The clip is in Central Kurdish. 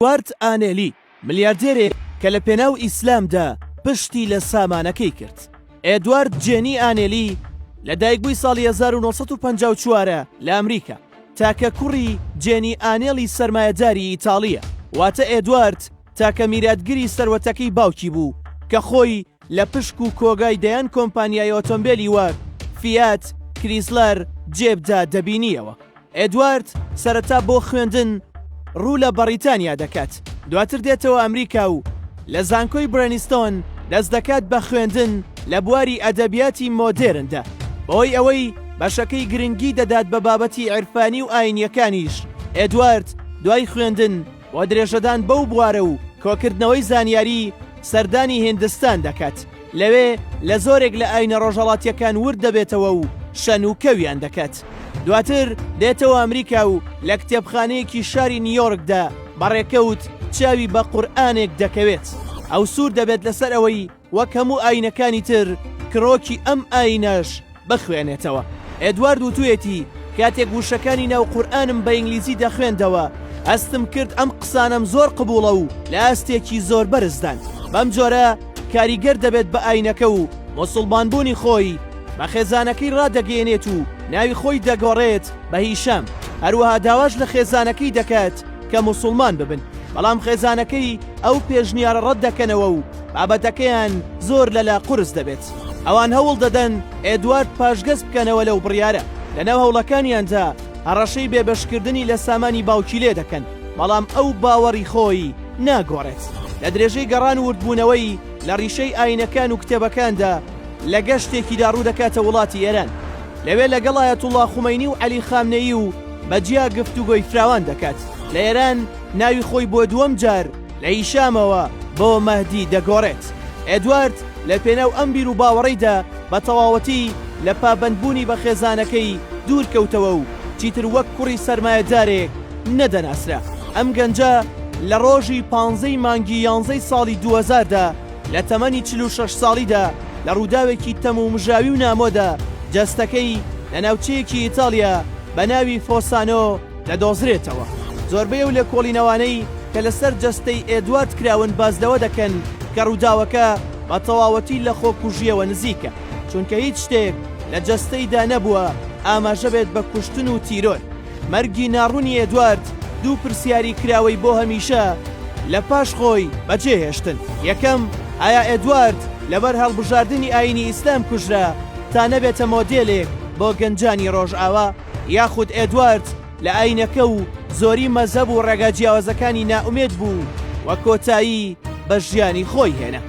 ئێدوارد ئانێلی ملیاردێرێک کە لە پێناو ئیسلامدا پشتی لە سامانەکەی کرد. ئێدوارد جێنی ئانێلی لە دایکبووی ساڵی 1954 لە ئەمریکا، تاکە کوڕی جێنی ئانێلی سەرمایەداری ئیتاڵیە. واتە ئێدوارد تاکە میراتگیری سەروەتەکەی باوکی بوو کە خۆی لە پشک و کۆگای دەیان کۆمپانیای ئۆتۆمبیلی وەک فیات، کریسلەر جێبدا دەبینیەوە. ئێدوارد سەرەتا بۆ خوێندن ڕوو لە بەریتانیا دەکات، دواتر دێتەوە ئەمریکا و لە زانکۆی برێنیستۆن دەست دەکات بە خوێندن لە بواری ئەدەبیاتی مۆدێرندا، بەهۆی ئەوەی بەشەکەی گرنگی دەدات بە بابەتی عیرفانی و ئاینیەکانیش. ئێدوارد دوای خوێندن بۆ درێژەدان بەو بوارە و کۆکردنەوەی زانیاری سەردانی هیندستان دەکات، لەوێ لە زۆرێک لە ئاینە ڕۆژهەڵاتیەکان ورد دەبێتەوە و شەن و کەویان دەکات. دواتر دێتەوە ئەمریکا و لە کتێبخانەیەکی شاری نیویۆرکدا بەڕێکەوت چاوی بە قورئانێک دەکەوێت. ئەو سوور دەبێت لەسەر ئەوەی وەک هەموو ئاینەکانی تر کڕۆکی ئەم ئاینەش بخوێنێتەوە. ئێدوارد وتوێتی کاتێک وشەکانی ناو قورئانم بە ئینگلیزی دەخوێندەوە ئەستم کرد ئەم قسانم زۆر قبوڵە و لە ئەستێکی زۆر بەرزدان. بەم جۆرە کاریگەر دەبێت بە ئاینەکە و موسڵمانبوونی خۆی بە خێزانەکەی ڕادەگەێنێت و ناوی خۆی دەگۆڕێت بە هیشام. هەروەها داواش لە خێزانەکەی دەکات کە موسڵمان ببن، بەڵام خێزانەکەی ئەو پێشنیارە ڕەت دەکەنەوە و بابەتەکەیان زۆر لەلا قورس دەبێت. ئەوان هەوڵ دەدەن ئێدوارد پاشگەز بکەنەوە لەو بڕیارە. لەناو هەوڵەکانیاندا هەڕەشەی بێبەشکردنی لە سامانی باوکی لێ دەکەن، بەڵام ئەو باوەڕی خۆی ناگۆڕێت. لە درێژەی گەڕان وردبوونەوەی لە ڕیشەی ئاینەکان و کتێبەکاندا لە گەشتێکیدا ڕوو دەکاتە وڵاتی ئێران، لەوێ لەگەڵ ئایەتوڵڵا خومەینی و عەلی خامنەیی و بەجیا گفتوگۆی فراوان دەکات. لە ئێران ناوی خۆی بۆ دووەم جار لە هیشامەوە بۆ مەهدی دەگۆڕێت. ئێدوارد لە پێناو ئەم بیر و باوەڕیدا بە تەواوەتی لە پابەندبوونی بە خێزانەکەی دوور کەوتەوە و چیتر وەک کوڕی سەرمایەدارێک نەدەناسرا. ئەم گەنجە لە ڕۆژی 15 مانگی 11 ساڵی 2000دا لە تەمەنی 46 ساڵیدا لە ڕووداوێکی تەمومژاوی و نامۆدا جەستەکەی لە ناوچەیەکی ئیتاڵیا بە ناوی فۆسانۆ دەدۆزرێتەوە. زۆربەی و لە کۆڵینەوانەی کە لەسەر جەستەی ئێدوارد کراون بازدەوە دەکەن کە ڕووداوەکە بە تەواوەتی لە خۆکوژیەوە نزیکە، چونکە هیچ شتێک لە جەستەیدا نەبووە ئاماژە بێت بە کوشتن و تیرۆر. مەرگی ناڕوونی ئێدوارد دوو پرسیاری کراوەی بۆ هەمیشە لە پاش خۆی بەجێهێشتن. یەکەم، ئایا ئێدوارد لەبەر هەڵبژاردننی ئاینی ئیسلام کوژرا تا نەبێتە مۆدێلێک بۆ گەنجانی ڕۆژئاوا، یاخود ئێدوارد لە ئاینەکە و زۆری مەزەب و ڕێگا جیاوازەکانی نائومێد بوو و کۆتایی بە ژیانی خۆی هێنا.